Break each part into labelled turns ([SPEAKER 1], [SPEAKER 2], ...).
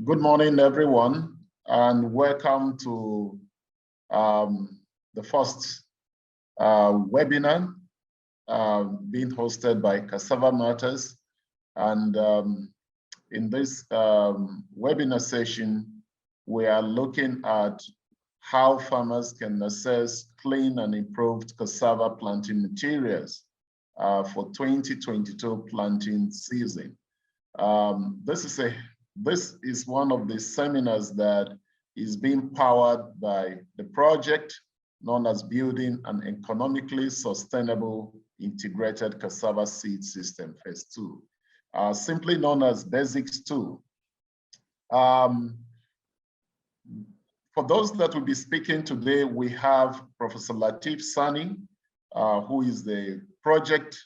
[SPEAKER 1] Good morning, everyone, and welcome to the first webinar being hosted by Cassava Matters. And in this webinar session, we are looking at how farmers can access clean and improved cassava planting materials for 2022 planting season. This is one of the seminars that is being powered by the project known as Building an Economically Sustainable Integrated Cassava Seed System, Phase 2, simply known as Basics 2. For those that will be speaking today, we have Professor Latif Sani, who is the project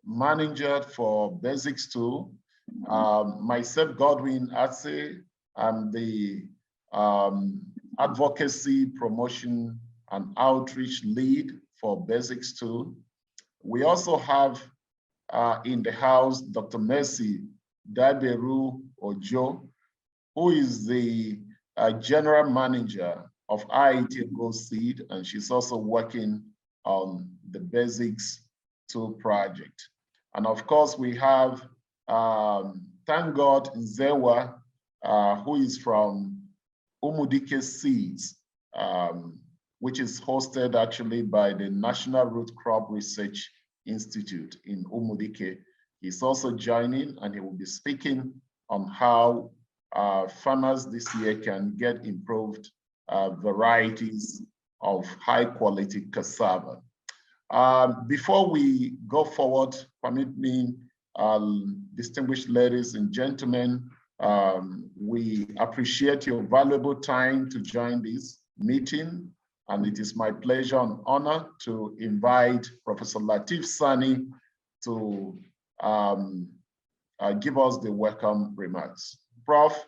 [SPEAKER 1] manager for Basics 2. Myself, Godwin Atse, I'm the advocacy, promotion, and outreach lead for Basics 2. We also have in the house Dr. Mercy Daberu Ojo, who is the general manager of IITA GoSeed, and she's also working on the Basics 2 project. And of course, we have thank God Nzewa, who is from Umudike Seeds, which is hosted actually by the National Root Crop Research Institute in Umudike. He's also joining, and he will be speaking on how farmers this year can get improved varieties of high quality cassava. Before we go forward, permit me, distinguished ladies and gentlemen, we appreciate your valuable time to join this meeting, and it is my pleasure and honor to invite Professor Latif Sani to give us the welcome remarks. Prof.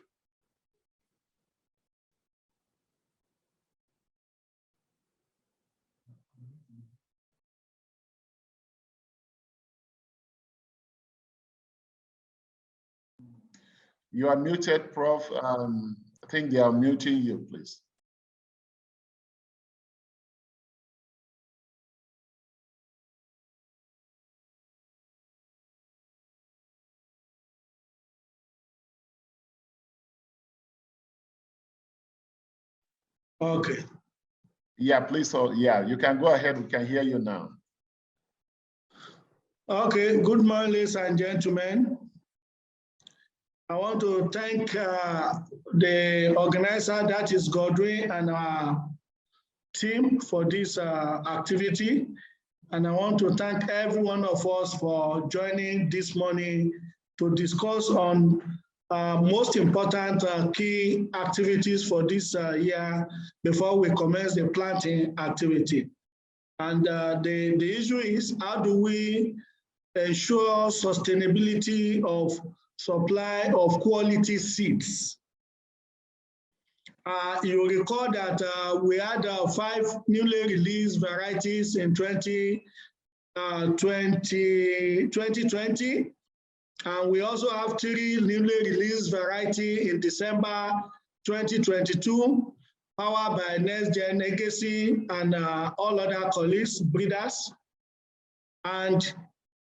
[SPEAKER 1] You are muted, Prof. I think they are muting you, please.
[SPEAKER 2] Okay.
[SPEAKER 1] Yeah, please. So yeah, you can go ahead. We can hear you now.
[SPEAKER 2] Okay. Good morning, ladies and gentlemen. I want to thank the organizer, that is Godwin, and our team for this activity. And I want to thank every one of us for joining this morning to discuss on most important key activities for this year before we commence the planting activity. And the issue is, how do we ensure sustainability of supply of quality seeds? You recall that we had 5 newly released varieties in 2020, and we also have 3 newly released varieties in December 2022, powered by GIZ-GIAE and all other colleagues, breeders. And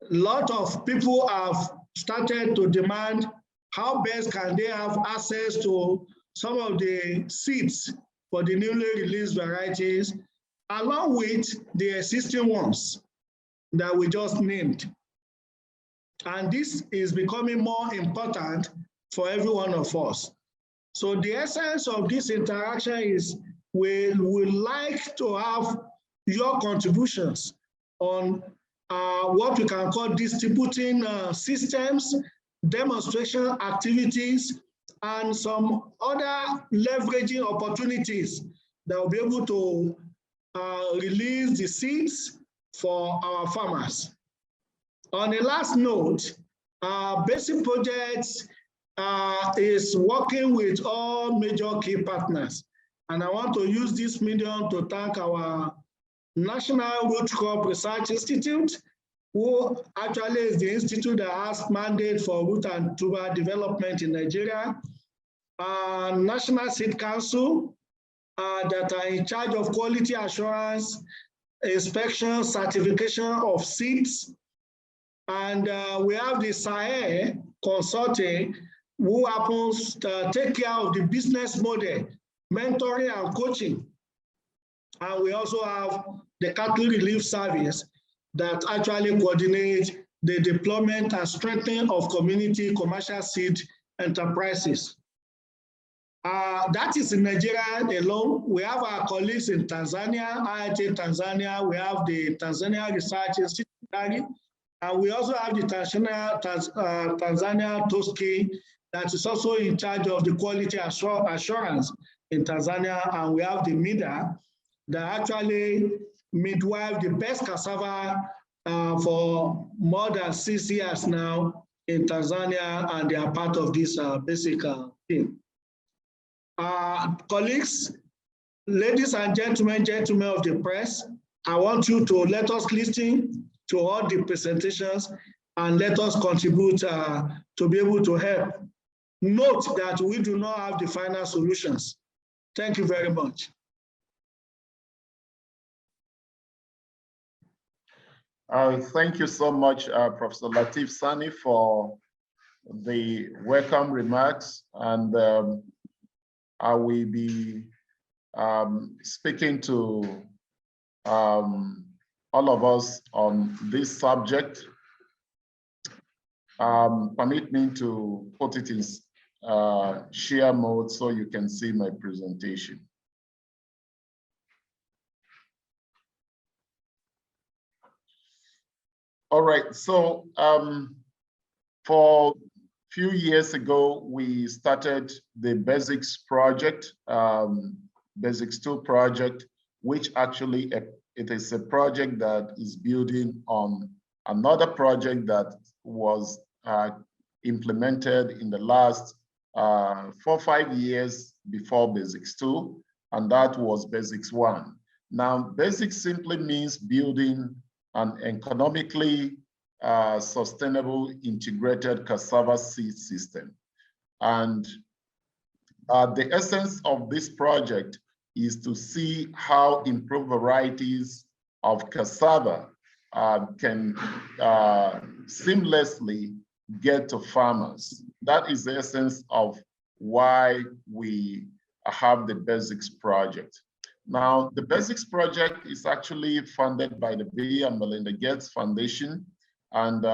[SPEAKER 2] a lot of people have started to demand how best can they have access to some of the seeds for the newly released varieties, along with the existing ones that we just named. And this is becoming more important for every one of us. So the essence of this interaction is we would like to have your contributions on what we can call distributing systems, demonstration activities, and some other leveraging opportunities that will be able to release the seeds for our farmers. On a last note, Basic Projects is working with all major key partners. And I want to use this medium to thank our National Root Crop Research Institute, who actually is the institute that has mandate for root and tuber development in Nigeria, National Seed Council that are in charge of quality assurance, inspection, certification of seeds. And we have the GIZ-GIAE Consulting, who happens to take care of the business model, mentoring and coaching. And we also have the Cattle Relief Service that actually coordinates the deployment and strengthening of community commercial seed enterprises. That is in Nigeria alone. We have our colleagues in Tanzania, IITA Tanzania. We have the Tanzania Research Institute, and we also have the Tanzania TOSCI that is also in charge of the quality assurance in Tanzania, and we have the MIDA that actually midwife the best cassava for more than 6 years now in Tanzania, and they are part of this basic team. Colleagues, ladies and gentlemen of the press, I want you to let us listen to all the presentations and let us contribute to be able to help. Note that we do not have the final solutions. Thank you very much.
[SPEAKER 1] Thank you so much, Professor Lateef Sani, for the welcome remarks. And I will be speaking to all of us on this subject. Permit me to put it in share mode so you can see my presentation. All right, so for a few years ago, we started the Basics project, Basics 2 project, which actually it is a project that is building on another project that was implemented in the last 4 or 5 years before Basics 2, and that was Basics 1. Now, Basics simply means building an economically sustainable integrated cassava seed system. And the essence of this project is to see how improved varieties of cassava can seamlessly get to farmers. That is the essence of why we have the Basics project. Now, the Basics project is actually funded by the Bill and Melinda Gates Foundation. And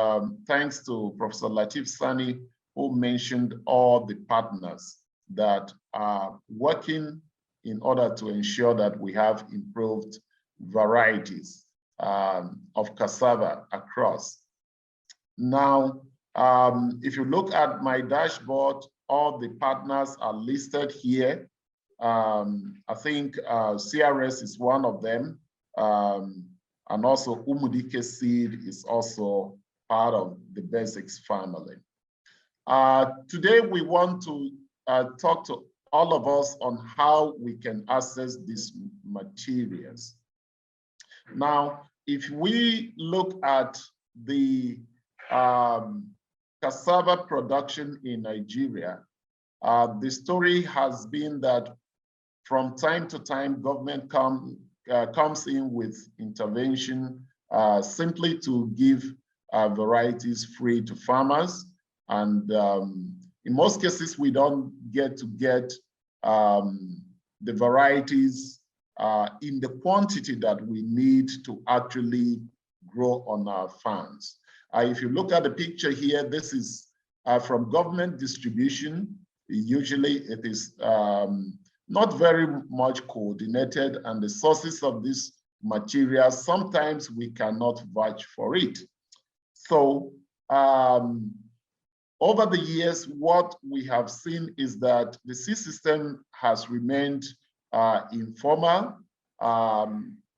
[SPEAKER 1] thanks to Professor Lateef Sani, who mentioned all the partners that are working in order to ensure that we have improved varieties of cassava across. Now, if you look at my dashboard, all the partners are listed here. I think CRS is one of them, and also Umudike Seed is also part of the Basics family. Today, we want to talk to all of us on how we can access these materials. Now, if we look at the cassava production in Nigeria, the story has been that from time to time, government comes in with intervention simply to give varieties free to farmers. And in most cases, we don't get the varieties in the quantity that we need to actually grow on our farms. If you look at the picture here, this is from government distribution. Usually it is not very much coordinated, and the sources of this material, sometimes we cannot vouch for it. So over the years, what we have seen is that the seed system has remained informal.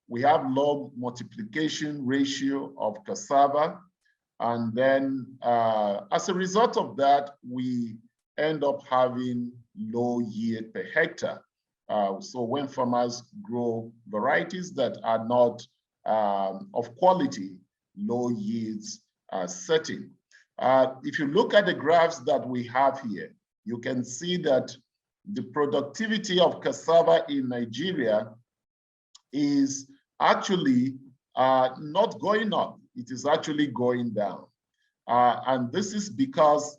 [SPEAKER 1] We have low multiplication ratio of cassava. And then as a result of that, we end up having low yield per hectare. So when farmers grow varieties that are not of quality, low yields are setting. If you look at the graphs that we have here, you can see that the productivity of cassava in Nigeria is actually not going up. It is actually going down. And this is because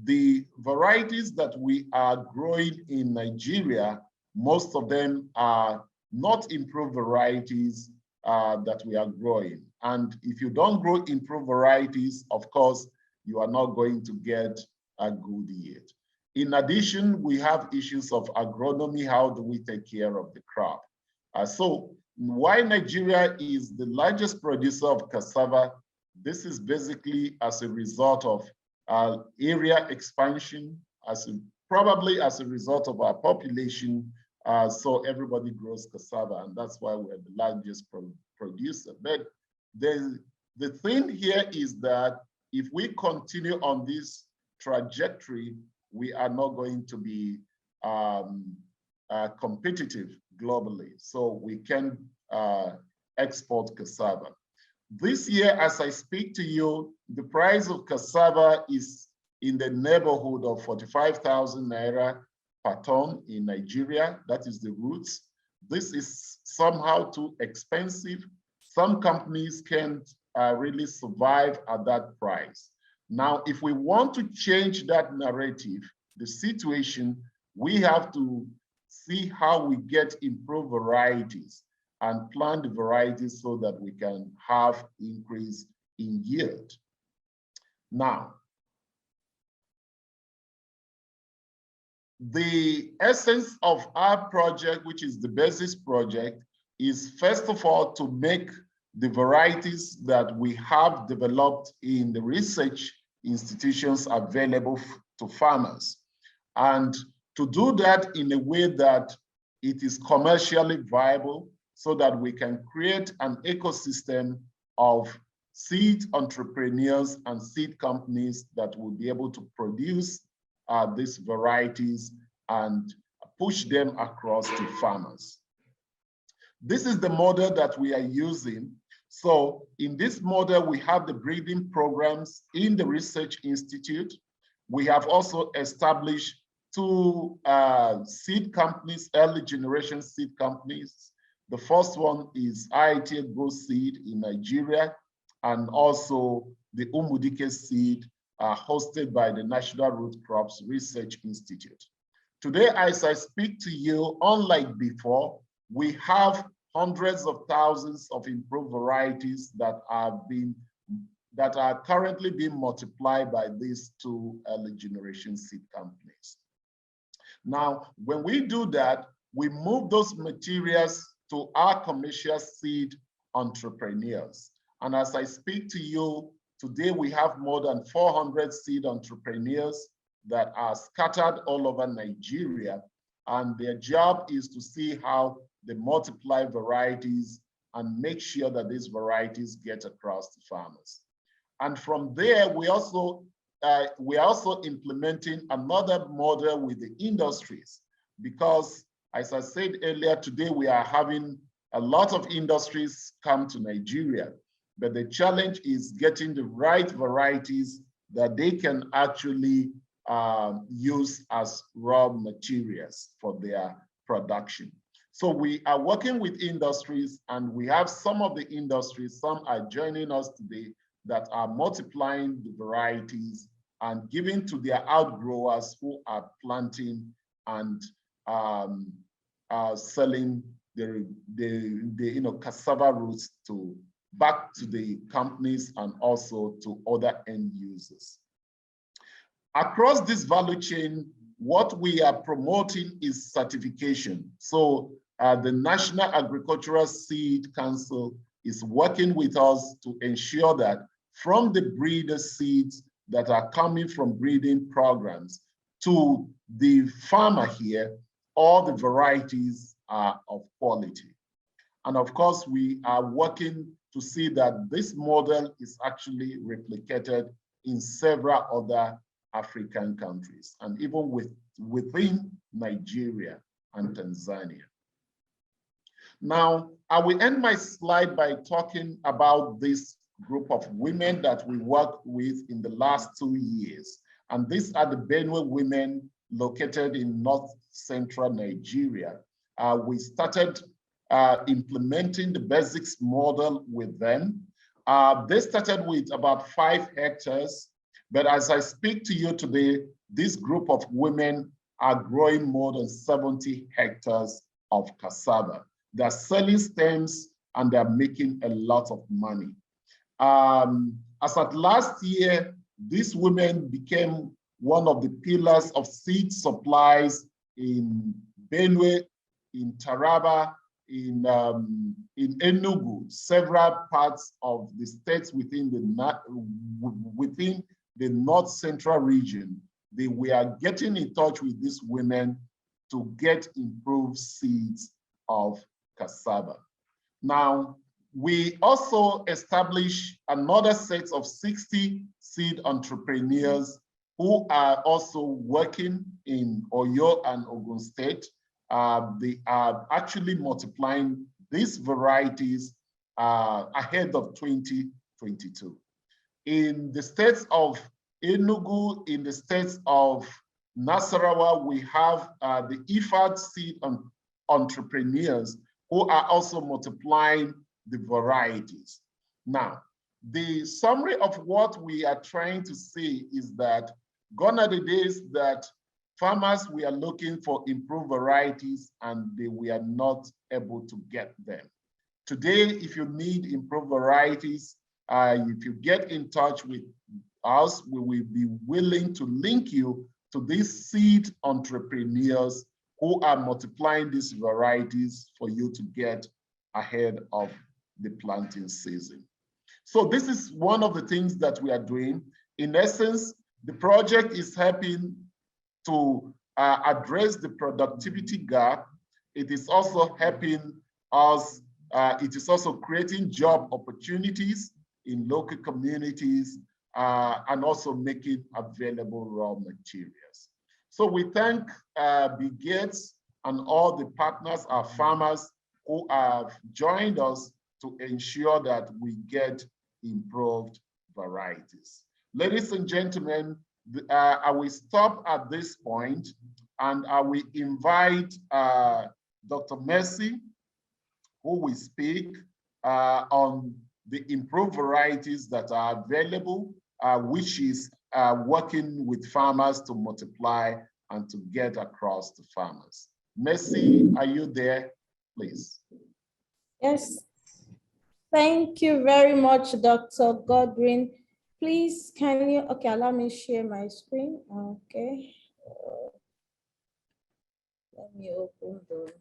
[SPEAKER 1] the varieties that we are growing in Nigeria, most of them are not improved varieties that we are growing. And if you don't grow improved varieties, of course, you are not going to get a good yield. In addition, we have issues of agronomy. How do we take care of the crop? So why Nigeria is the largest producer of cassava, this is basically as a result of area expansion, probably as a result of our population. So everybody grows cassava, and that's why we're the largest producer. But the thing here is that if we continue on this trajectory, we are not going to be competitive globally. So we can export cassava. This year, as I speak to you, the price of cassava is in the neighborhood of 45,000 naira per ton in Nigeria. That is the roots. This is somehow too expensive. Some companies can't really survive at that price. Now, if we want to change that narrative, the situation, we have to see how we get improved varieties and plant the varieties so that we can have increase in yield. Now, the essence of our project, which is the BASIS project, is first of all to make the varieties that we have developed in the research institutions available to farmers. And to do that in a way that it is commercially viable so that we can create an ecosystem of seed entrepreneurs and seed companies that will be able to produce these varieties and push them across to farmers. This is the model that we are using. So in this model, we have the breeding programs in the Research Institute. We have also established two seed companies, early generation seed companies. The first one is IITA GoSeed in Nigeria, and also the Umudike Seed hosted by the National Root Crops Research Institute. Today, as I speak to you, unlike before, we have hundreds of thousands of improved varieties that are currently being multiplied by these two early generation seed companies. Now, when we do that, we move those materials to our commercial seed entrepreneurs. And as I speak to you, today we have more than 400 seed entrepreneurs that are scattered all over Nigeria. And their job is to see how they multiply varieties and make sure that these varieties get across to farmers. And from there, we are also implementing another model with the industries, because as I said earlier, today we are having a lot of industries come to Nigeria, but the challenge is getting the right varieties that they can actually use as raw materials for their production. So we are working with industries, and we have some of the industries, some are joining us today, that are multiplying the varieties and giving to their outgrowers who are planting and selling the cassava roots back to the companies and also to other end users. Across this value chain, what we are promoting is certification. So the National Agricultural Seed Council is working with us to ensure that from the breeder seeds that are coming from breeding programs to the farmer here, all the varieties are of quality. And of course, we are working to see that this model is actually replicated in several other African countries, and even within Nigeria and Tanzania. Now, I will end my slide by talking about this group of women that we worked with in the last 2 years. And these are the Benue women located in North Central Nigeria. We started implementing the basics model with them. They started with about 5 hectares, but as I speak to you today, this group of women are growing more than 70 hectares of cassava. They're selling stems and they're making a lot of money. As at last year, these women became one of the pillars of seed supplies in Benue, in Taraba, in Enugu, several parts of the states within the North Central region. We are getting in touch with these women to get improved seeds of cassava. Now, we also established another set of 60 seed entrepreneurs who are also working in Oyo and Ogun State. They are actually multiplying these varieties ahead of 2022. In the states of Enugu, in the states of Nasarawa, we have the IFAD seed entrepreneurs who are also multiplying the varieties. Now, the summary of what we are trying to see is that gone are the days that farmers were looking for improved varieties and we were not able to get them. Today, if you need improved varieties, if you get in touch with us, we will be willing to link you to these seed entrepreneurs who are multiplying these varieties for you to get ahead of the planting season. So this is one of the things that we are doing. In essence, the project is helping to address the productivity gap. It is also helping us, it is also creating job opportunities in local communities and also making available raw materials. So we thank Bill Gates and all the partners, our farmers who have joined us to ensure that we get improved varieties. Ladies and gentlemen, I will stop at this point and I will invite Dr. Mercy, who will speak on the improved varieties that are available, which is working with farmers to multiply and to get across to farmers. Mercy, are you there, please?
[SPEAKER 3] Yes. Thank you very much, Dr. Godwin. Please, can you, okay, allow me to share my screen. Okay. Let me open those.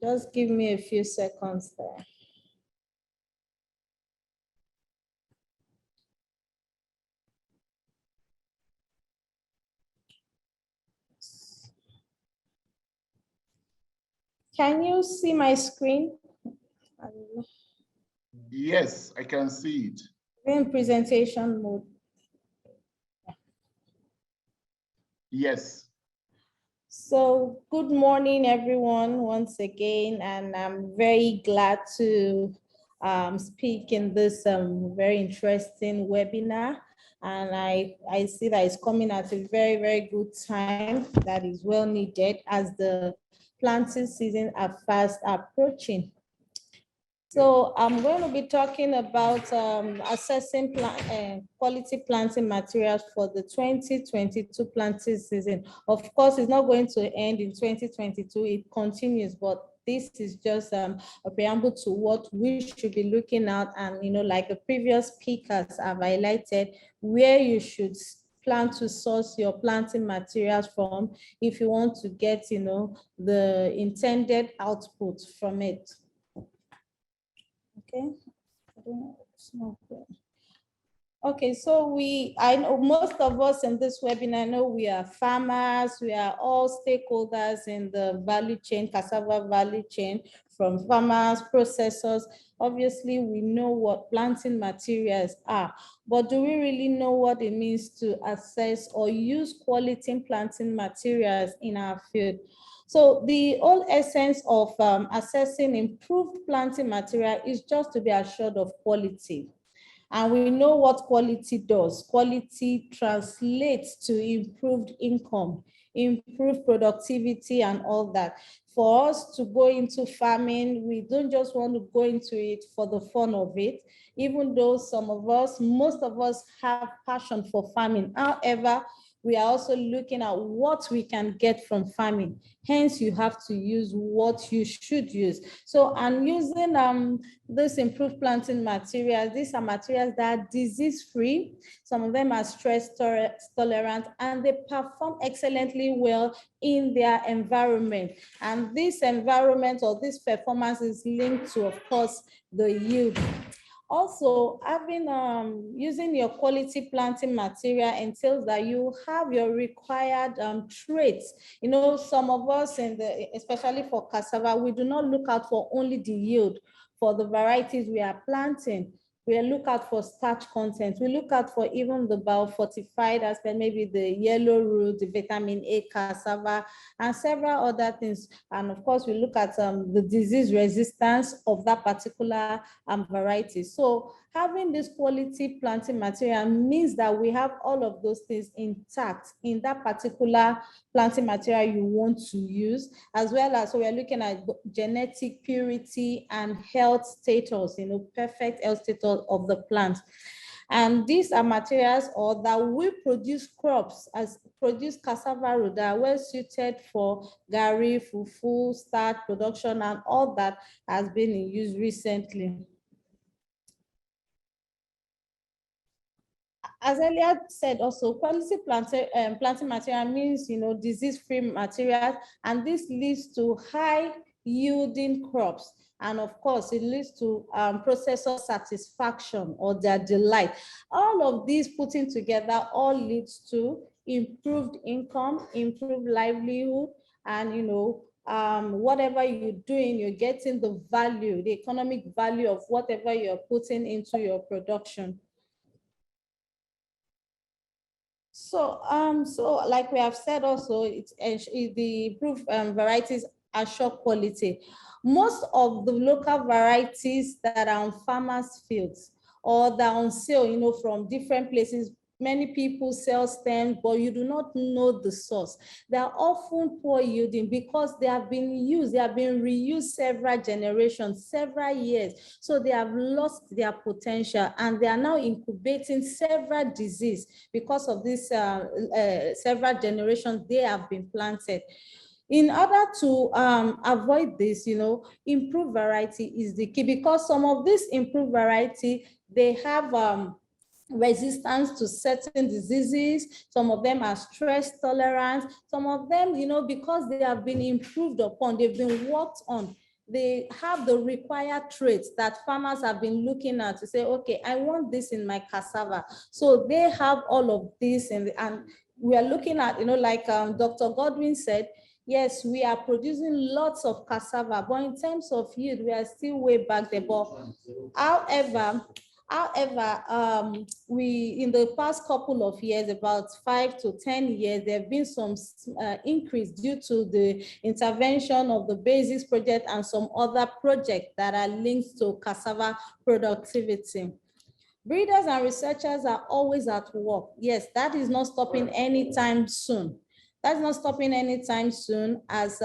[SPEAKER 3] Just give me a few seconds there. Can you see my screen?
[SPEAKER 1] Yes, I can see it.
[SPEAKER 3] In presentation mode.
[SPEAKER 1] Yes.
[SPEAKER 3] So good morning, everyone, once again, and I'm very glad to speak in this very interesting webinar. And I see that it's coming at a very, very good time that is well needed as the planting season are fast approaching. So I'm going to be talking about assessing quality planting materials for the 2022 planting season. Of course, it's not going to end in 2022, it continues, but this is just a preamble to what we should be looking at. And, you know, like the previous speakers have highlighted, where you should plan to source your planting materials from if you want to get, you know, the intended output from it. Okay, I don't know, it's not good. Okay, so I know most of us in this webinar, I know we are farmers, we are all stakeholders in the value chain, cassava value chain, from farmers, processors. Obviously, we know what planting materials are, but do we really know what it means to assess or use quality planting materials in our field? So the whole essence of assessing improved planting material is just to be assured of quality. And we know what quality does. Quality translates to improved income, improved productivity, and all that. For us to go into farming, we don't just want to go into it for the fun of it, even though some of us, most of us have passion for farming. However, we are also looking at what we can get from farming. Hence, you have to use what you should use. So I'm using this improved planting materials. These are materials that are disease-free. Some of them are stress tolerant, and they perform excellently well in their environment. And this environment or this performance is linked to, of course, the yield. Also, using your quality planting material entails that you have your required traits. You know, some of us, especially for cassava, we do not look out for only the yield for the varieties we are planting. We look out for starch content. We look out for even the biofortified aspect, maybe the yellow root, the vitamin A cassava, and several other things. And of course, we look at the disease resistance of that particular variety. So having this quality planting material means that we have all of those things intact in that particular planting material you want to use, as well as, so we're looking at genetic purity and health status, you know, perfect health status of the plant. And these are materials or that will produce crops, as produce cassava root that are well suited for gari, fufu, starch production, and all that has been in use recently. As earlier said, also quality planting material means, you know, disease-free materials, and this leads to high yielding crops. And of course, it leads to processor satisfaction or their delight. All of these putting together all leads to improved income, improved livelihood, and, you know, whatever you're doing, you're getting the value, the economic value of whatever you're putting into your production. So, like we have said also, the improved varieties assure quality. Most of the local varieties that are on farmers' fields or that are on sale, you know, from different places, many people sell stems, but you do not know the source. They are often poor yielding because they have been used, they have been reused several generations, several years. So they have lost their potential and they are now incubating several diseases because of this several generations they have been planted. In order to avoid this, you know, improved variety is the key, because some of this improved variety, they have resistance to certain diseases. Some of them are stress tolerant. Some of them, you know, because they have been improved upon, they've been worked on, they have the required traits that farmers have been looking at to say, okay, I want this in my cassava. So they have all of this, and we are looking at, you know, like Dr. Godwin said, yes, we are producing lots of cassava, but in terms of yield, we are still way back there. But however, we, in the past couple of years, about 5 to 10 years, there have been some increase due to the intervention of the Basics project and some other projects that are linked to cassava productivity. Breeders and researchers are always at work. Yes, that is not stopping anytime soon. That's not stopping anytime soon, as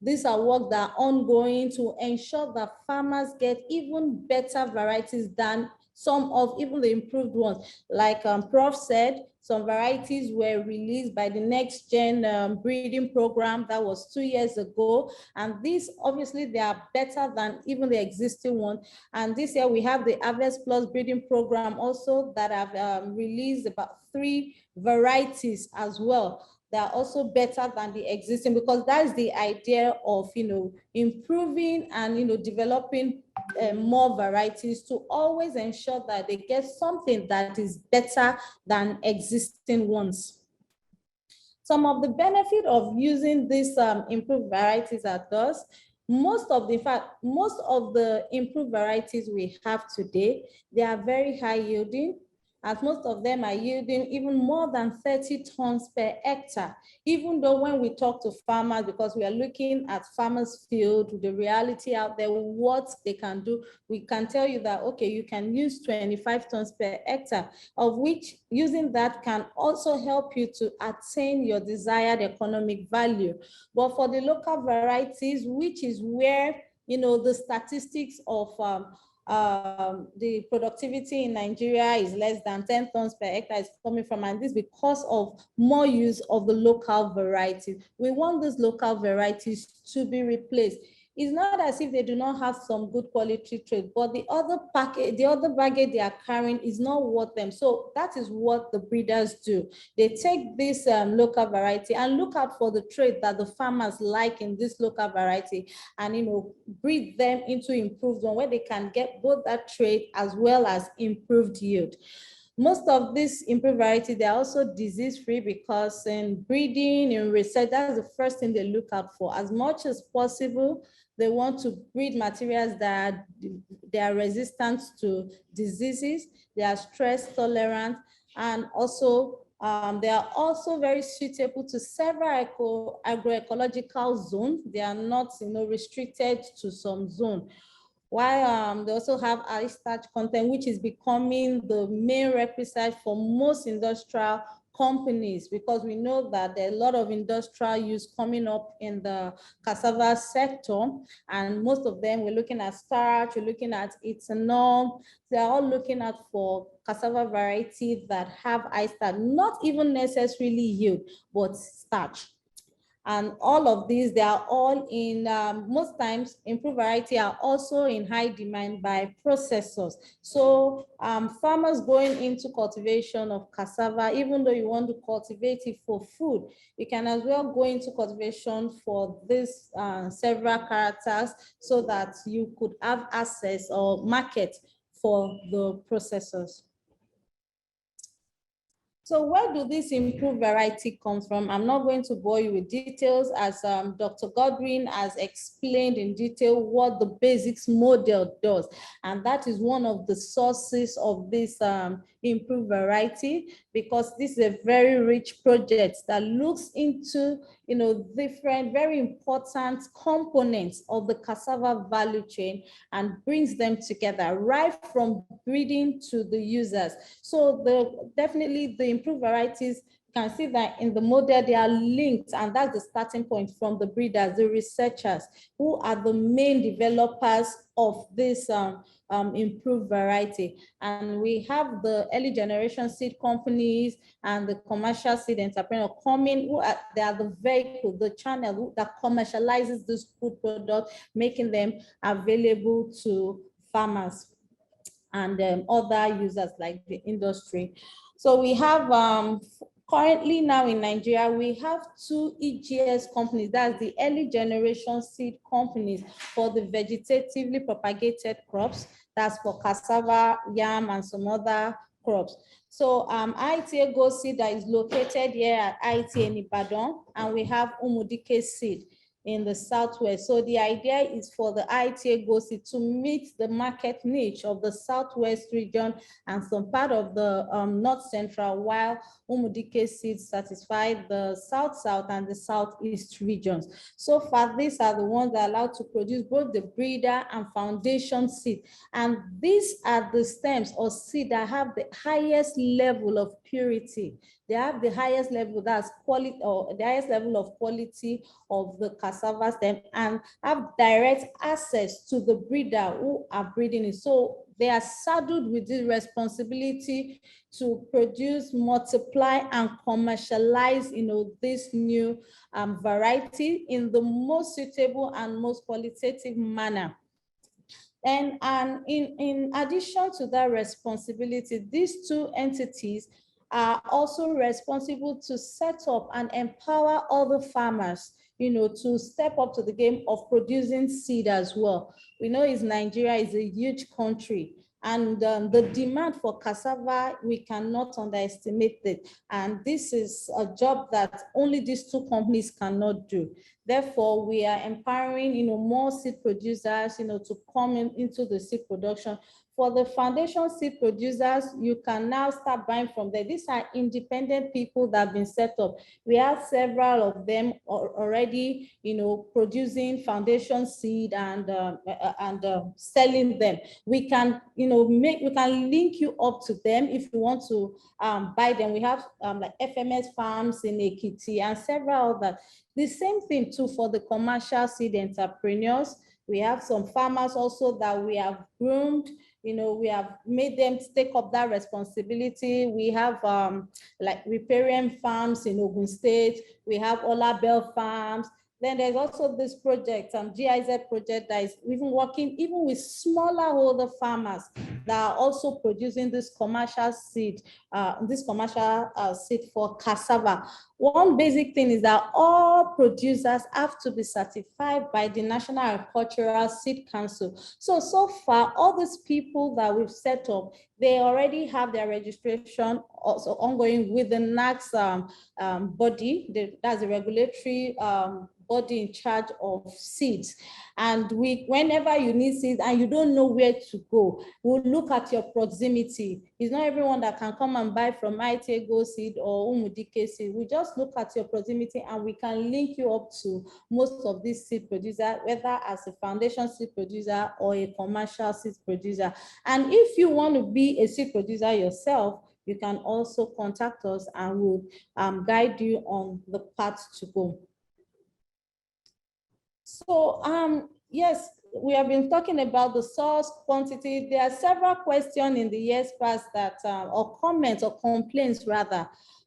[SPEAKER 3] these are work that are ongoing to ensure that farmers get even better varieties than some of even the improved ones. Like Prof said, some varieties were released by the Next Gen breeding program that was 2 years ago. And these, obviously, they are better than even the existing one. And this year we have the Harvest Plus breeding program also that have released about 3 varieties as well they are also better than the existing, because that is the idea of, improving and, developing more varieties to always ensure that they get something that is better than existing ones. Some of the benefit of using these improved varieties are thus: most of the improved varieties we have today, they are very high yielding, as most of them are yielding even more than 30 tons per hectare. Even though when we talk to farmers, because we are looking at farmers' field, the reality out there, what they can do, we can tell you that, okay, you can use 25 tons per hectare, of which using that can also help you to attain your desired economic value. But for the local varieties, which is where, the statistics of the productivity in Nigeria is less than 10 tons per hectare is coming from, and this because of more use of the local varieties. We want these local varieties to be replaced. It's not as if they do not have some good quality trade, but the other baggage they are carrying is not worth them. So that is what the breeders do. They take this local variety and look out for the trait that the farmers like in this local variety, and breed them into improved one where they can get both that trait as well as improved yield. Most of these improved varieties, they're also disease-free, because in breeding, in research, that's the first thing they look out for. As much as possible, they want to breed materials that they are resistant to diseases, they are stress tolerant, and also they are also very suitable to several agroecological zones. They are not restricted to some zone. While they also have high starch content, which is becoming the main requisite for most industrial companies, because we know that there are a lot of industrial use coming up in the cassava sector, and most of them, we're looking at starch, we're looking at ethanol. They're all looking at for cassava varieties that have high starch, not even necessarily yield, but starch. And all of these, they are all in, most times, improved variety are also in high demand by processors. So farmers going into cultivation of cassava, even though you want to cultivate it for food, you can as well go into cultivation for this several characters, so that you could have access or market for the processors. So where do this improved variety come from? I'm not going to bore you with details, as Dr. Godwin has explained in detail what the basics model does. And that is one of the sources of this improved variety, because this is a very rich project that looks into different, very important components of the cassava value chain and brings them together right from breeding to the users. So definitely the improved varieties, you can see that in the model they are linked, and that's the starting point from the breeders, the researchers, who are the main developers of this improved variety. And we have the early generation seed companies and the commercial seed entrepreneur coming, they are the vehicle, the channel that commercializes this food product, making them available to farmers and other users like the industry. So we have currently now in Nigeria, we have 2 EGS companies, that's the early generation seed companies for the vegetatively propagated crops. That's for cassava, yam, and some other crops. So IITA GoSeed that is located here at IITA in Ibadan, and we have Umudike Seed in the Southwest. So the idea is for the IITA GoSeed to meet the market niche of the Southwest region and some part of the North Central, while Umudike Seeds satisfy the South and the Southeast regions. So far, these are the ones that are allowed to produce both the breeder and foundation seed. And these are the stems or seed that have the highest level of purity. They have the highest level, that's quality, or the highest level of quality of the cassava stem, and have direct access to the breeder who are breeding it. So they are saddled with the responsibility to produce, multiply, and commercialize, this new variety in the most suitable and most qualitative manner. And in addition to that responsibility, these 2 entities are also responsible to set up and empower other farmers, to step up to the game of producing seed as well. We know Nigeria is a huge country, and the demand for cassava, we cannot underestimate it. And this is a job that only these two companies cannot do. Therefore, we are empowering, more seed producers, to come into the seed production. For the foundation seed producers, you can now start buying from them. These are independent people that have been set up. We have several of them already, producing foundation seed and selling them. We can, we can link you up to them if you want to buy them. We have like FMS farms in Ekiti and several others. The same thing too for the commercial seed entrepreneurs. We have some farmers also that we have groomed. We have made them take up that responsibility. We have like riparian farms in Ogun State. We have Olabel farms. Then there's also this project, GIZ project, that is even working even with smaller holder farmers that are also producing this commercial seed, seed for cassava. One basic thing is that all producers have to be certified by the National Agricultural Seed Council. So far, all these people that we've set up, they already have their registration also ongoing with the NACS body, that's the regulatory body in charge of seeds. And whenever you need seeds and you don't know where to go, we'll look at your proximity. It's not everyone that can come and buy from IITA GoSeed or Umudike Seeds. We just look at your proximity and we can link you up to most of these seed producers, whether as a foundation seed producer or a commercial seed producer. And if you want to be a seed producer yourself, you can also contact us and we'll guide you on the path to go. So yes, we have been talking about the source, quantity. There are several questions in the years past that, or comments or complaints rather,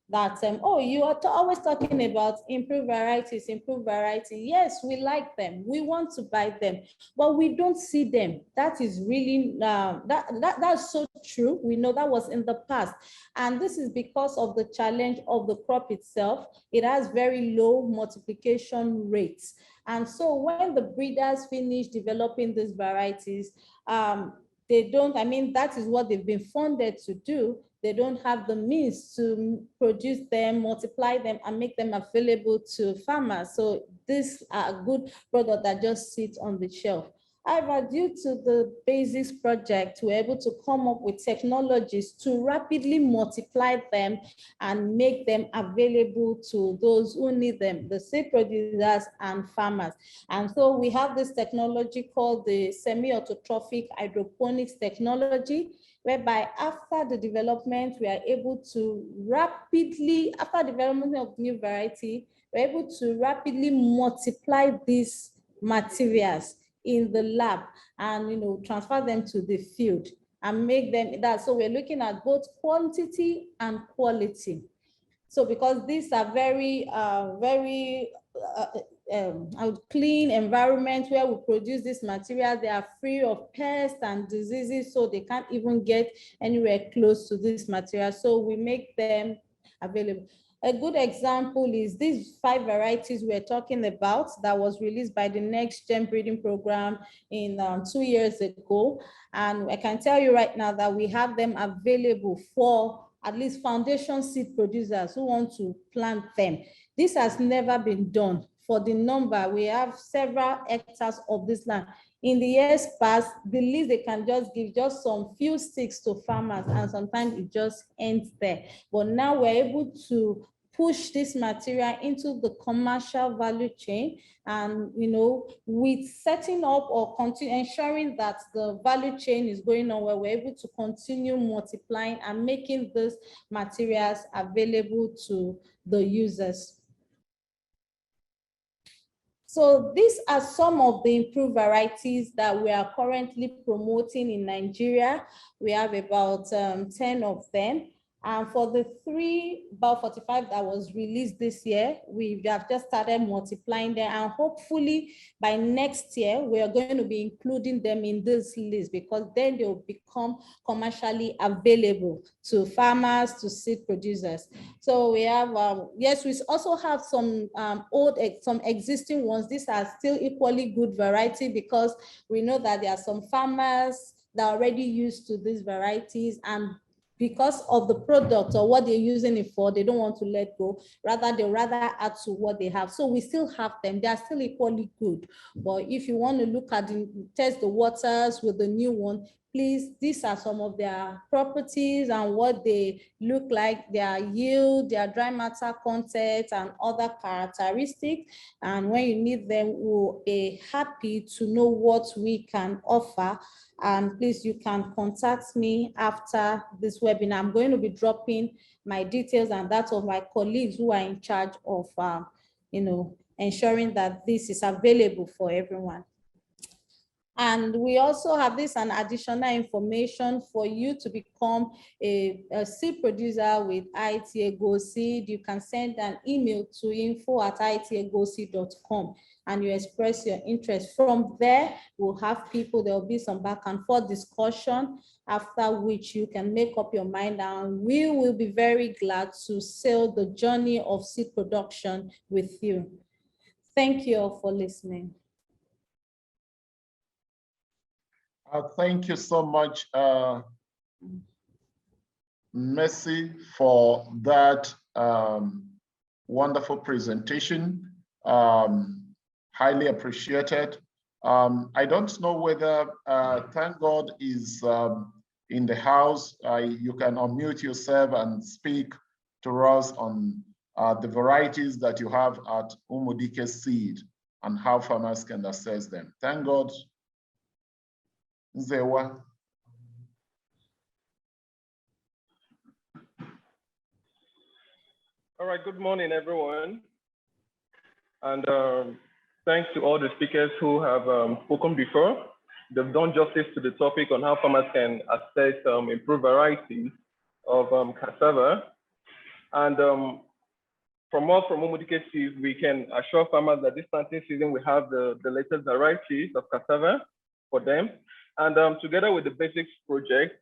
[SPEAKER 3] that, oh, you are always talking about improved varieties, improved variety. Yes, we like them. We want to buy them, but we don't see them. That is really, that's so true. We know that was in the past. And this is because of the challenge of the crop itself. It has very low multiplication rates. And so when the breeders finish developing these varieties, they don't, that is what they've been funded to do. They don't have the means to produce them, multiply them, and make them available to farmers. So these are a good product that just sits on the shelf. However, due to the Basics project, we're able to come up with technologies to rapidly multiply them and make them available to those who need them, the seed producers and farmers. And so we have this technology called the semi-autotrophic hydroponics technology, whereby after the development, we are able to rapidly, after development of new variety, we're able to rapidly multiply these materials in the lab and transfer them to the field and make them that. So we're looking at both quantity and quality. So because these are very clean environment where we produce this material, they are free of pests and diseases, so they can't even get anywhere close to this material. So we make them available. A good example is these 5 varieties we're talking about that was released by the Next Gen Breeding Program in 2 years ago. And I can tell you right now that we have them available for at least foundation seed producers who want to plant them. This has never been done. For the number, we have several hectares of this land. In the years past, the least they can just give just some few sticks to farmers, and sometimes it just ends there. But now we're able to push this material into the commercial value chain, and with setting up or ensuring that the value chain is going on, where we're able to continue multiplying and making these materials available to the users. So these are some of the improved varieties that we are currently promoting in Nigeria. We have about 10 of them. And for the about 45 that was released this year, we have just started multiplying them, and hopefully by next year, we are going to be including them in this list, because then they will become commercially available to farmers, to seed producers. So we have, yes, we also have some some existing ones. These are still equally good variety, because we know that there are some farmers that are already used to these varieties, and because of the product or what they're using it for, they don't want to let go. They'll rather add to what they have. So we still have them. They are still equally good. But if you want to look at test the waters with the new one, please, these are some of their properties and what they look like, their yield, their dry matter content, and other characteristics. And when you need them, we'll be happy to know what we can offer. And please, you can contact me after this webinar. I'm going to be dropping my details and that of my colleagues who are in charge of, ensuring that this is available for everyone. And we also have this an additional information for you to become a seed producer with IITA GoSeed. You can send an email to info@iitagoseed.com and you express your interest. From there, we'll have people, there will be some back and forth discussion, after which you can make up your mind, and we will be very glad to sail the journey of seed production with you. Thank you all for listening.
[SPEAKER 1] Thank you so much, Mercy, for that wonderful presentation. Highly appreciated. I don't know whether Thank God is in the house. You can unmute yourself and speak to us on the varieties that you have at Umudike Seed and how farmers can access them. Thank God. Zewa.
[SPEAKER 4] All right, good morning, everyone. And thanks to all the speakers who have spoken before. They've done justice to the topic on how farmers can access improved varieties of cassava. And from us, from Umudike Seeds, we can assure farmers that this planting season we have the latest varieties of cassava for them. And together with the Basics project,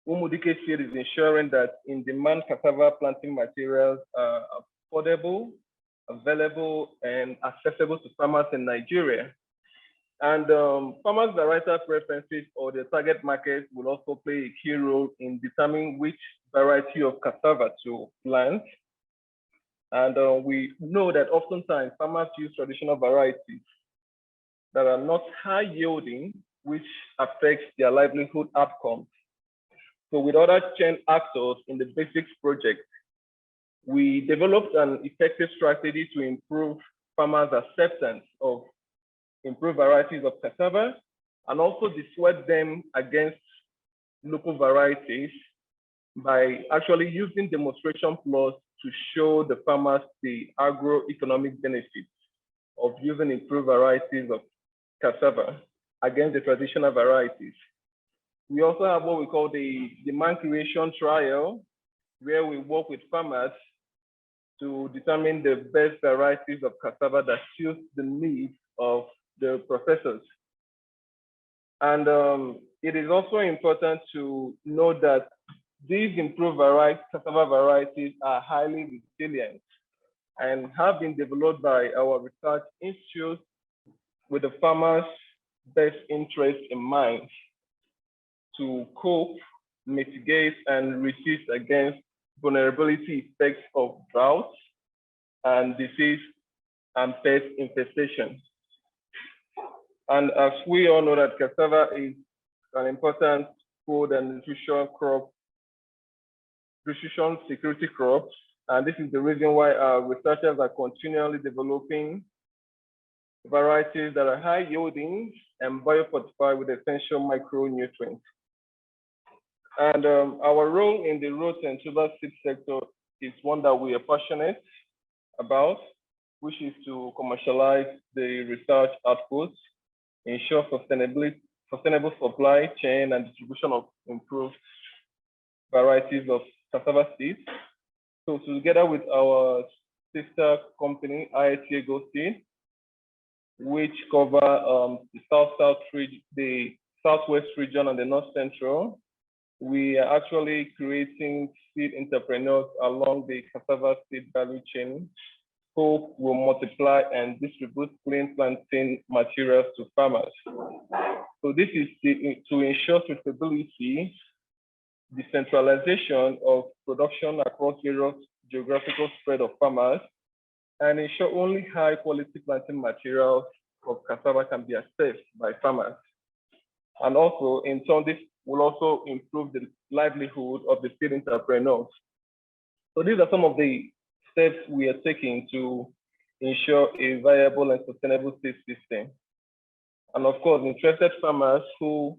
[SPEAKER 4] Umudike Seed is ensuring that in-demand cassava planting materials are affordable, available, and accessible to farmers in Nigeria. And farmers' varietal preferences or their target market will also play a key role in determining which variety of cassava to plant. And we know that oftentimes farmers use traditional varieties that are not high yielding, which affects their livelihood outcomes. So with other chain actors in the Basics project, we developed an effective strategy to improve farmers' acceptance of improved varieties of cassava and also dissuade them against local varieties by actually using demonstration plots to show the farmers the agroeconomic benefits of using improved varieties of cassava against the traditional varieties. We also have what we call the demand creation trial, where we work with farmers to determine the best varieties of cassava that suits the needs of the processors. And it is also important to note that these improved cassava varieties are highly resilient and have been developed by our research institutes with the farmers' best interest in mind to cope, mitigate, and resist against vulnerability effects of drought and disease and pest infestation. And as we all know that cassava is an important food and nutrition security crop, and this is the reason why our researchers are continually developing varieties that are high yielding and biofortified with essential micronutrients. And our role in the roots and tuber seed sector is one that we are passionate about, which is to commercialize the research outputs, ensure sustainable supply chain and distribution of improved varieties of cassava seeds. So together with our sister company, IITA GoSeed, which cover the Southwest region and the North Central, we are actually creating seed entrepreneurs along the cassava seed value chain who will multiply and distribute clean planting materials to farmers. So this is to ensure sustainability, decentralization of production across various geographical spread of farmers, and ensure only high quality planting materials of cassava can be accessed by farmers. And also, in turn, this will also improve the livelihood of the seed entrepreneurs. So these are some of the steps we are taking to ensure a viable and sustainable seed system. And of course, interested farmers who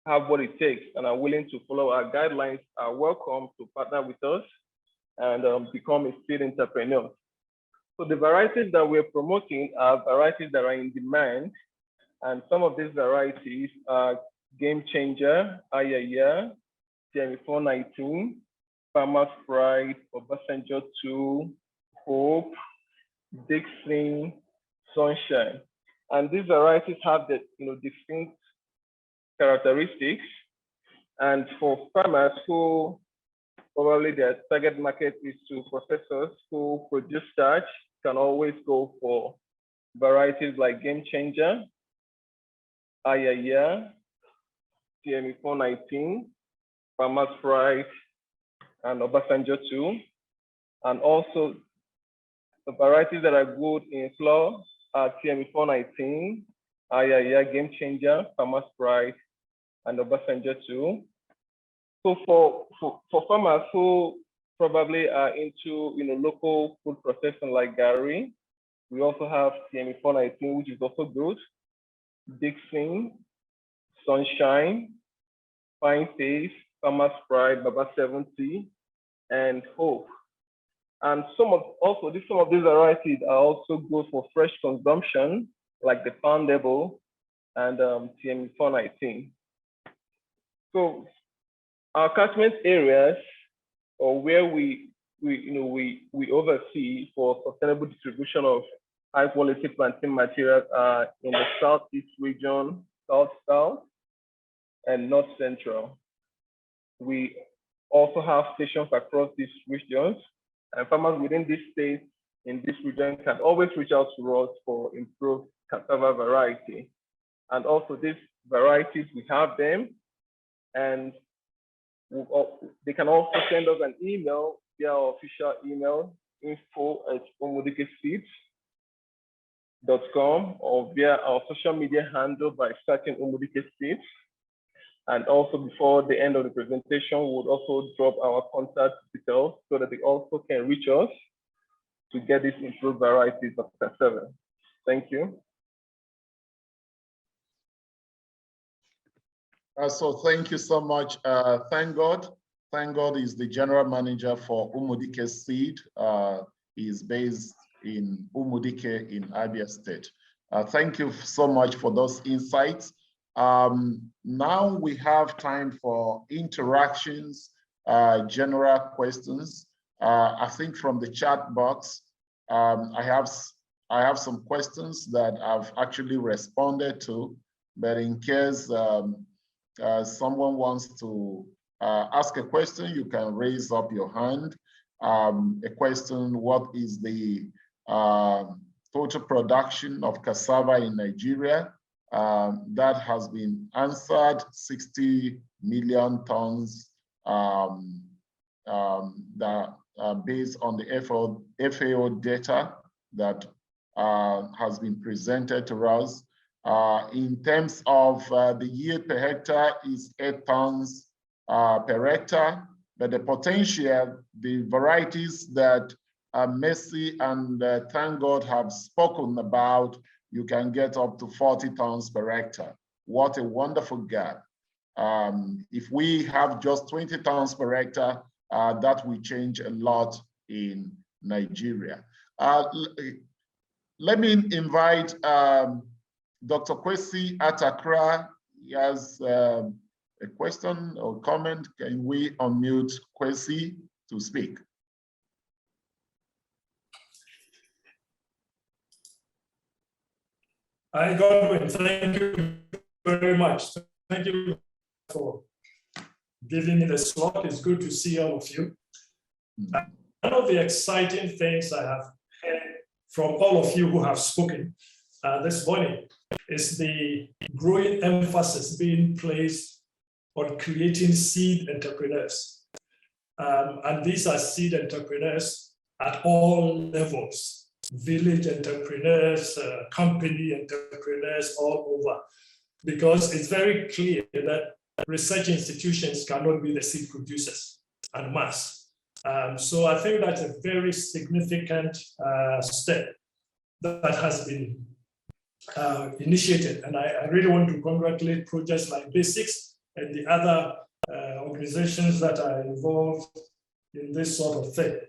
[SPEAKER 4] have what it takes and are willing to follow our guidelines are welcome to partner with us and become a seed entrepreneur. So the varieties that we're promoting are varieties that are in demand. And some of these varieties are Game Changer, IITA, TM419, Farmer's Pride, Obasanjo 2, Hope, Dixon, Sunshine. And these varieties have the distinct characteristics. And for farmers who probably their target market is to processors who produce starch, can always go for varieties like Game Changer, IITA, TM419, Farmer's Pride, and Obasanjo 2. And also the varieties that are good in flour are TM419, IITA, Game Changer, Farmer's Pride, and Obasanjo 2. So for farmers who probably are into local food processing like Gary, we also have TM419, which is also good. Dixon, Sunshine, Fine Taste, Farmer's Pride, Baba 70, and Hope. And some of these varieties are also good for fresh consumption, like the Poundable and TM419. So our catchment areas, or where we oversee for sustainable distribution of high quality planting materials are in the Southeast region, South, and North Central. We also have stations across these regions, and farmers within these states in this region can always reach out to us for improved cassava variety. And also these varieties, we have them, and they can also send us an email via our official email, info@umudikeseeds.com, or via our social media handle by searching Umudike Seeds. And also before the end of the presentation, we would also drop our contact details so that they also can reach us to get these improved varieties of cassava. Thank you.
[SPEAKER 1] So thank you so much. Thank God. Thank God is the general manager for Umudike Seed. He is based in Umudike in Abia State. Thank you so much for those insights. Now we have time for interactions, general questions. I think from the chat box, I have some questions that I've actually responded to, but in case someone wants to ask a question, you can raise up your hand. A question: what is the total production of cassava in Nigeria? That has been answered. 60 million tons that based on the FAO data that has been presented to us. In terms of the yield per hectare is 8 tons per hectare, but the potential, the varieties that Messi and Thank God have spoken about, you can get up to 40 tons per hectare. What a wonderful gap. If we have just 20 tons per hectare, that will change a lot in Nigeria. Let me invite Dr. Kwesi Atakra. He has a a question or comment, can we unmute Kwesi to speak?
[SPEAKER 5] Hi, Godwin, thank you very much. Thank you for giving me the slot. It's good to see all of you. One of the exciting things I have heard from all of you who have spoken this morning is the growing emphasis being placed on creating seed entrepreneurs. And these are seed entrepreneurs at all levels, village entrepreneurs, company entrepreneurs all over, because it's very clear that research institutions cannot be the seed producers en masse. So I think that's a very significant step that has been initiated. And I really want to congratulate projects like Basics and the other organizations that are involved in this sort of thing.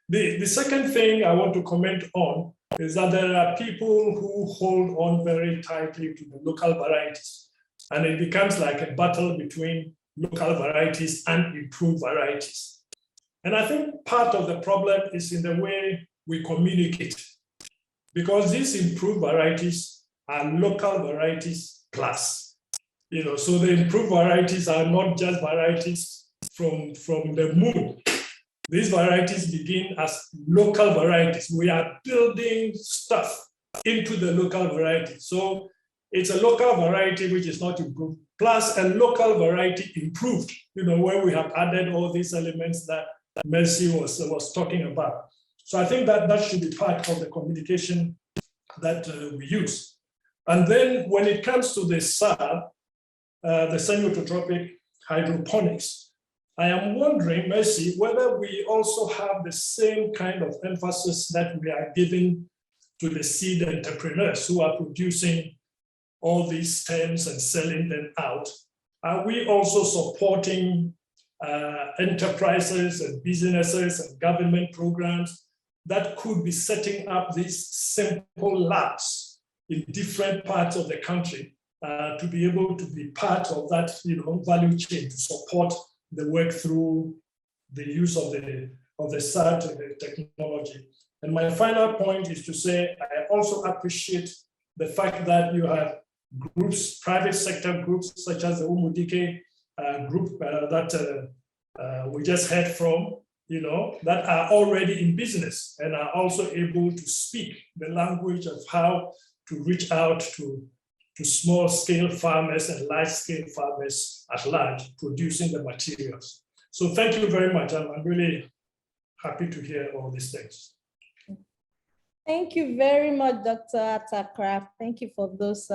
[SPEAKER 5] The second thing I want to comment on is that there are people who hold on very tightly to the local varieties, and it becomes like a battle between local varieties and improved varieties. And I think part of the problem is in the way we communicate, because these improved varieties are local varieties plus. So the improved varieties are not just varieties from the moon. These varieties begin as local varieties. We are building stuff into the local variety. So it's a local variety which is not improved, plus a local variety improved, where we have added all these elements that Mercy was talking about. So I think that should be part of the communication that we use. And then when it comes to the SAB, the semi-autotrophic hydroponics, I am wondering, Mercy, whether we also have the same kind of emphasis that we are giving to the seed entrepreneurs who are producing all these stems and selling them out. Are we also supporting enterprises and businesses and government programs that could be setting up these simple labs in different parts of the country to be able to be part of that value chain to support the work through the use of the SAT technology? And my final point is to say, I also appreciate the fact that you have groups, private sector groups, such as the Umudike group that we just heard from, that are already in business and are also able to speak the language of how to reach out to small-scale farmers and large-scale farmers at large producing the materials. So thank you very much. I'm really happy to hear all these things.
[SPEAKER 3] Thank you very much, Dr. Atakra. Thank you for those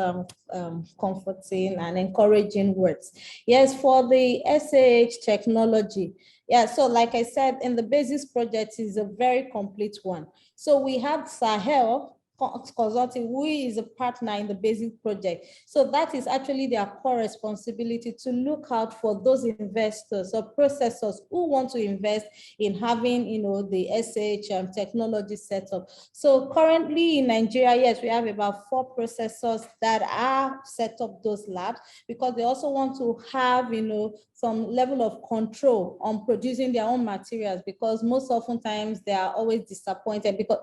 [SPEAKER 3] comforting and encouraging words. Yes, for the SAH technology. Yeah, so like I said, in the Basis project is a very complete one. So we have Sahel Consulting, who is a partner in the basic project. So that is actually their core responsibility to look out for those investors or processors who want to invest in having, the SH technology setup. So currently in Nigeria, yes, we have about 4 processors that are set up those labs because they also want to have, some level of control on producing their own materials, because most oftentimes they are always disappointed because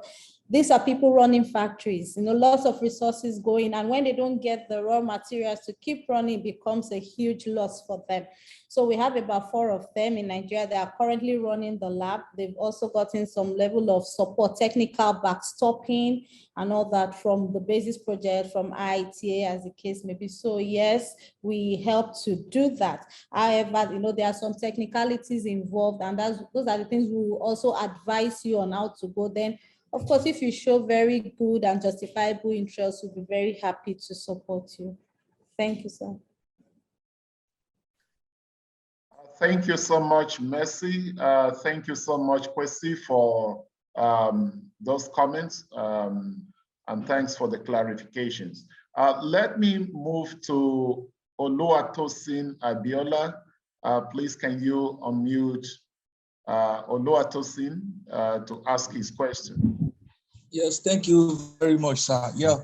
[SPEAKER 3] these are people running factories, lots of resources going, and when they don't get the raw materials to keep running, it becomes a huge loss for them. So we have about 4 of them in Nigeria. They are currently running the lab. They've also gotten some level of support, technical backstopping and all that from the Basis project, from IITA, as the case may be. So yes, we help to do that. However, there are some technicalities involved, and those are the things we will also advise you on how to go. Then, of course, if you show very good and justifiable interest, we'll be very happy to support you. Thank you, sir.
[SPEAKER 1] Thank you so much, Mercy. Thank you so much, Kwesi, for those comments, and thanks for the clarifications. Let me move to Oluwatosin Abiola. Please, can you unmute Oluwatosin to ask his question?
[SPEAKER 6] Yes, thank you very much, sir. Yeah,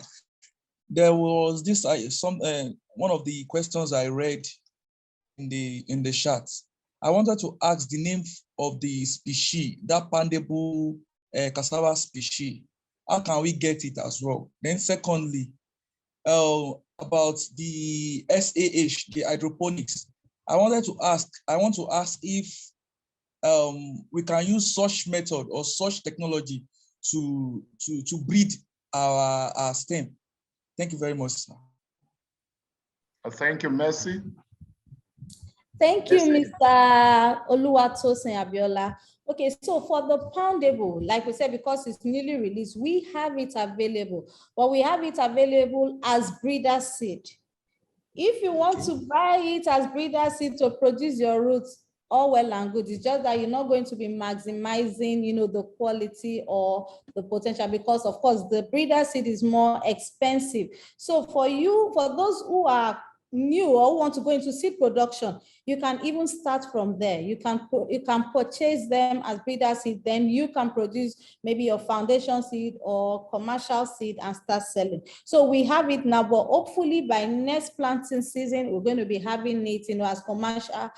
[SPEAKER 6] there was this one of the questions I read in the chat. I wanted to ask the name of the species, that pandable cassava species. How can we get it as well? Then secondly, about the SAH, the hydroponics. I want to ask if we can use such method or such technology to breed our stem. Thank you very much, sir.
[SPEAKER 1] Thank you, Mercy.
[SPEAKER 3] Thank you, Mr. Oluwatosin Abiola. Okay, so for the poundable, like we said, because it's newly released, we have it available, but we have it available as breeder seed. If you want to buy it as breeder seed to produce your roots, all well and good. It's just that you're not going to be maximizing, the quality or the potential, because of course the breeder seed is more expensive. So for those who are new or want to go into seed production, you can even start from there. You can purchase them as breeder seed, then you can produce maybe your foundation seed or commercial seed and start selling. So we have it now, but hopefully by next planting season, we're going to be having it, as commercial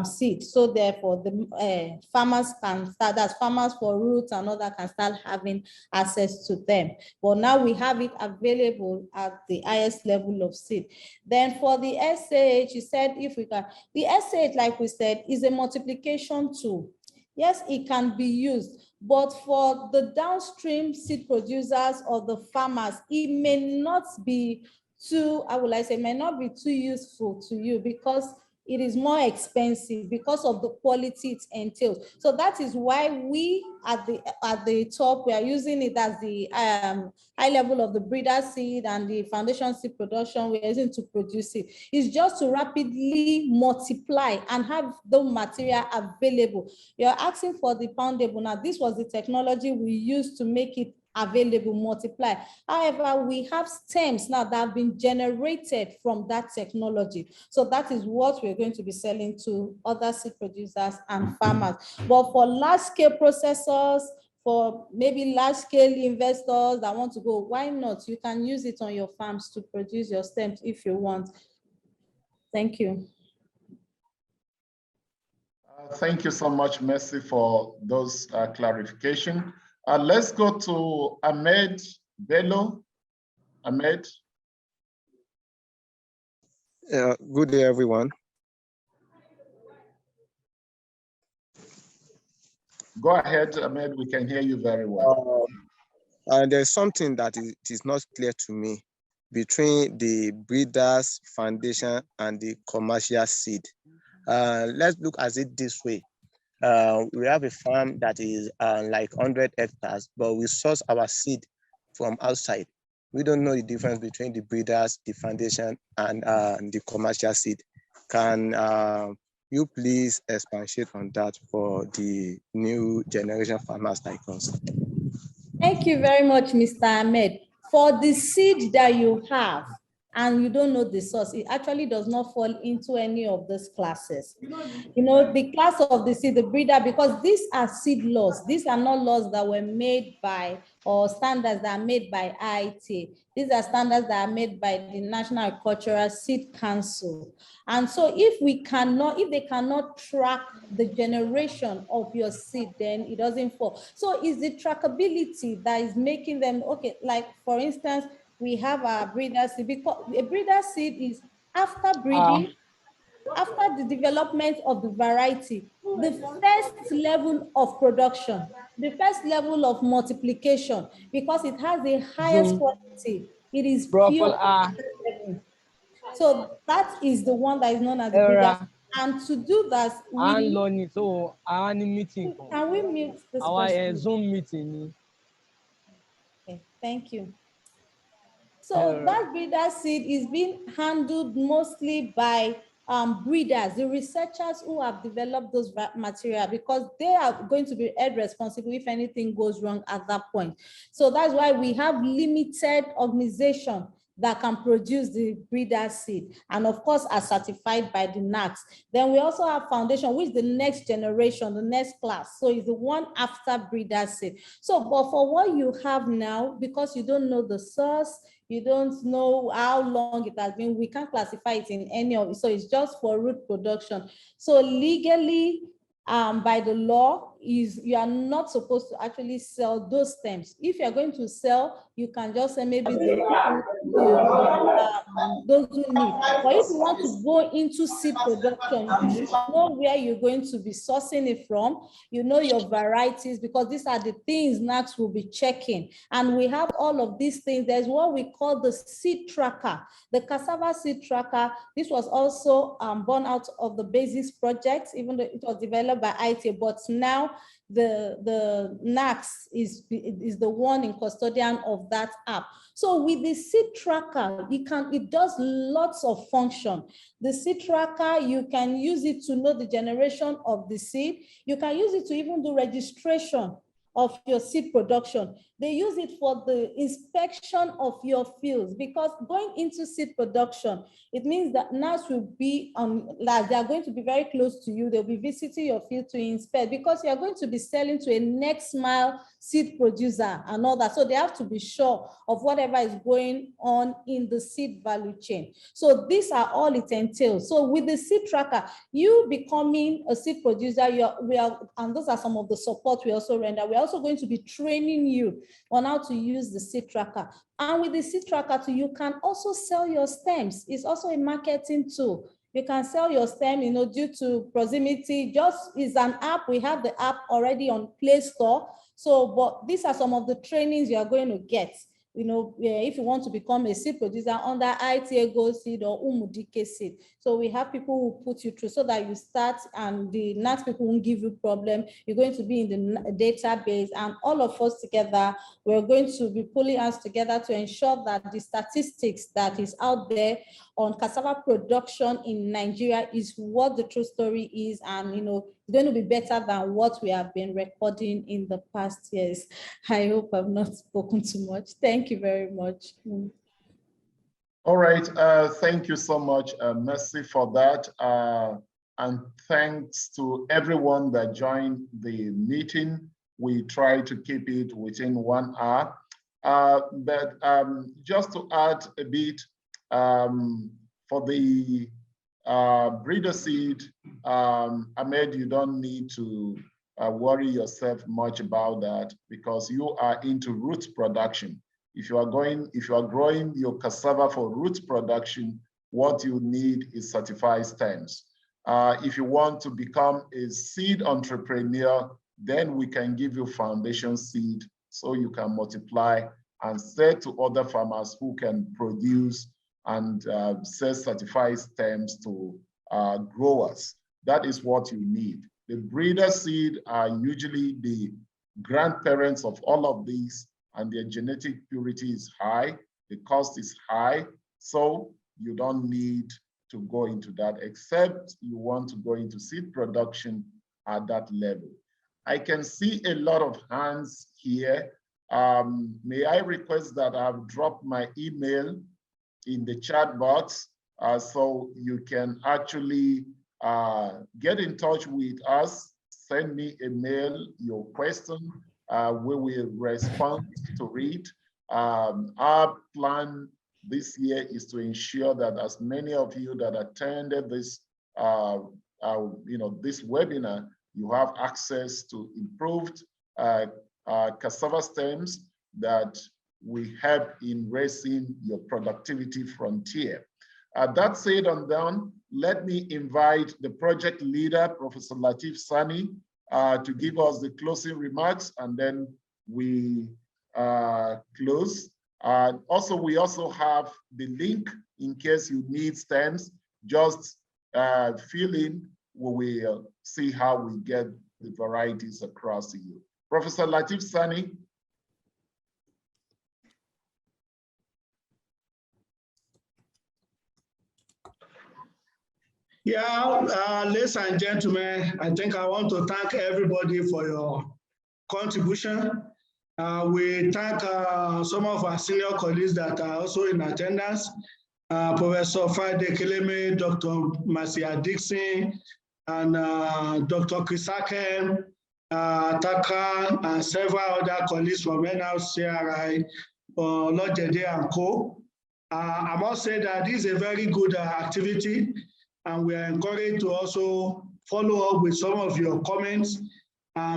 [SPEAKER 3] seed. So therefore the farmers can start, that's farmers for roots and other can start having access to them. But now we have it available at the highest level of seed. Then for the SAH, you said if we can, the SAH, like we said, is a multiplication tool. Yes, it can be used, but for the downstream seed producers or the farmers, it may not be too, may not be too useful to you because it is more expensive because of the quality it entails. So that is why we at the top, we are using it as the high level of the breeder seed and the foundation seed production we're using to produce it. It's just to rapidly multiply and have the material available. You're asking for the poundable. Now, this was the technology we used to make it available, multiply. However, we have stems now that have been generated from that technology. So that is what we're going to be selling to other seed producers and farmers. But for large scale processors, for maybe large scale investors that want to go, why not? You can use it on your farms to produce your stems if you want. Thank you.
[SPEAKER 1] Thank you so much, Mercy, for those clarifications. Let's go to Ahmed Bello. Ahmed.
[SPEAKER 7] Good day, everyone.
[SPEAKER 1] Go ahead, Ahmed. We can hear you very well.
[SPEAKER 7] There's something that is not clear to me between the breeders, foundation, and the commercial seed. Let's look at it this way. We have a farm that is like 100 hectares, but we source our seed from outside. We don't know the difference between the breeders, the foundation, and the commercial seed. Can you please expatiate on that for the new generation farmers like us?
[SPEAKER 3] Thank you very much, Mr. Ahmed. For the seed that you have, and you don't know the source, it actually does not fall into any of those classes. The class of the seed, the breeder, because these are seed laws. These are not laws that were made by, or standards that are made by IITA. These are standards that are made by the National Agricultural Seed Council. And so if they cannot track the generation of your seed, then it doesn't fall. So it's the trackability that is making them, okay, like for instance, we have our breeder seed, because a breeder seed is after breeding, after the development of the variety, the first level of production, the first level of multiplication, because it has the highest quality. It is pure. So that is the one that is known as the breeder. And to do that, can we mute this person?
[SPEAKER 8] Zoom meeting.
[SPEAKER 3] Okay, thank you. So that breeder seed is being handled mostly by breeders, the researchers who have developed those material, because they are going to be held responsible if anything goes wrong at that point. So that's why we have limited organization that can produce the breeder seed, and of course are certified by the NACS. Then we also have foundation, which is the next generation, the next class. So it's the one after breeder seed. So, but for what you have now, because you don't know the source, You don't know how long it has been. We can't classify it in any of it. So it's just for root production. So legally, by the law, you are not supposed to actually sell those stems. If you're going to sell, you can just say maybe those who need. But if you want to go into seed production, you should know where you're going to be sourcing it from. You know your varieties, because these are the things NACS will be checking. And we have all of these things. There's what we call the seed tracker, the cassava seed tracker. This was also born out of the BASIS project, even though it was developed by IITA, but now the NACS is the one in custodian of that app. So with the seed tracker, it does lots of function. The seed tracker, you can use it to know the generation of the seed. You can use it to even do registration of your seed production. They use it for the inspection of your fields, because going into seed production, it means that NACS will be they are going to be very close to you. They'll be visiting your field to inspect, because you are going to be selling to a next mile seed producer and all that. So they have to be sure of whatever is going on in the seed value chain. So these are all it entails. So with the seed tracker, you becoming a seed producer, and those are some of the support we also render. We're also going to be training you on how to use the seed tracker. And with the seed tracker too, you can also sell your stems. It's also a marketing tool. You can sell your stem, due to proximity. Just is an app. We have the app already on Play Store. So, but these are some of the trainings you are going to get. If you want to become a seed producer under IITA GoSeed or Umudike Seed. So we have people who put you through so that you start, and the NACS people won't give you problem. You're going to be in the database, and all of us together, we're going to be pulling us together to ensure that the statistics that is out there on cassava production in Nigeria is what the true story is, and it's going to be better than what we have been recording in the past years. I hope I've not spoken too much. Thank you very much.
[SPEAKER 1] All right, thank you so much, Mercy, for that. And thanks to everyone that joined the meeting. We try to keep it within 1 hour. But just to add a bit, for the breeder seed, Ahmed, you don't need to worry yourself much about that, because you are into root production. If you are growing your cassava for root production, what you need is certified stems. If you want to become a seed entrepreneur, then we can give you foundation seed so you can multiply and sell to other farmers who can produce and sell certified stems to growers. That is what you need. The breeder seed are usually the grandparents of all of these, and their genetic purity is high, the cost is high, so you don't need to go into that, except you want to go into seed production at that level. I can see a lot of hands here. May I request that I've dropped my email in the chat box, so you can actually get in touch with us, send me a mail, your question, we will respond to it. Our plan this year is to ensure that as many of you that attended this, this webinar, you have access to improved cassava stems that will help in raising your productivity frontier. That said and done, let me invite the project leader, Professor Lateef Sani, to give us the closing remarks, and then we close. We also have the link in case you need stems. Just fill in, we will see how we get the varieties across to you. Professor Lateef Sani.
[SPEAKER 2] Yeah, ladies and gentlemen, I think I want to thank everybody for your contribution. We thank some of our senior colleagues that are also in attendance, Professor Friday Keleme, Dr. Marcia Dixon, and Dr. Chrisaken, Taka, and several other colleagues from NLCRI, Lojede and Co. I must say that this is a very good activity, and we are encouraged to also follow up with some of your comments.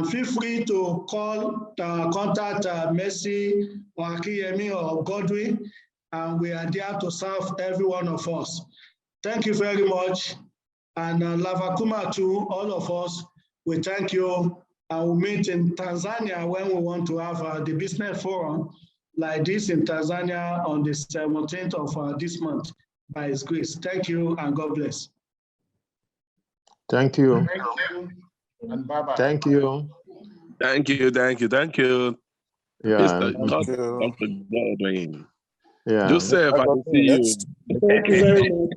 [SPEAKER 2] Feel free to call, contact Mercy or Akiyemi or Godwin, and we are there to serve every one of us. Thank you very much. And Lavakuma to all of us, we thank you. And we'll meet in Tanzania when we want to have the business forum like this in Tanzania on the 17th of this month by His grace. Thank you and God bless.
[SPEAKER 8] Thank you.
[SPEAKER 1] Thank you. And bye-bye.
[SPEAKER 8] Thank you.
[SPEAKER 9] Thank you. Thank you.
[SPEAKER 8] Yeah.
[SPEAKER 9] Mr. Godwin.
[SPEAKER 8] Yeah.
[SPEAKER 9] Joseph, I see you.
[SPEAKER 2] Thank you very much.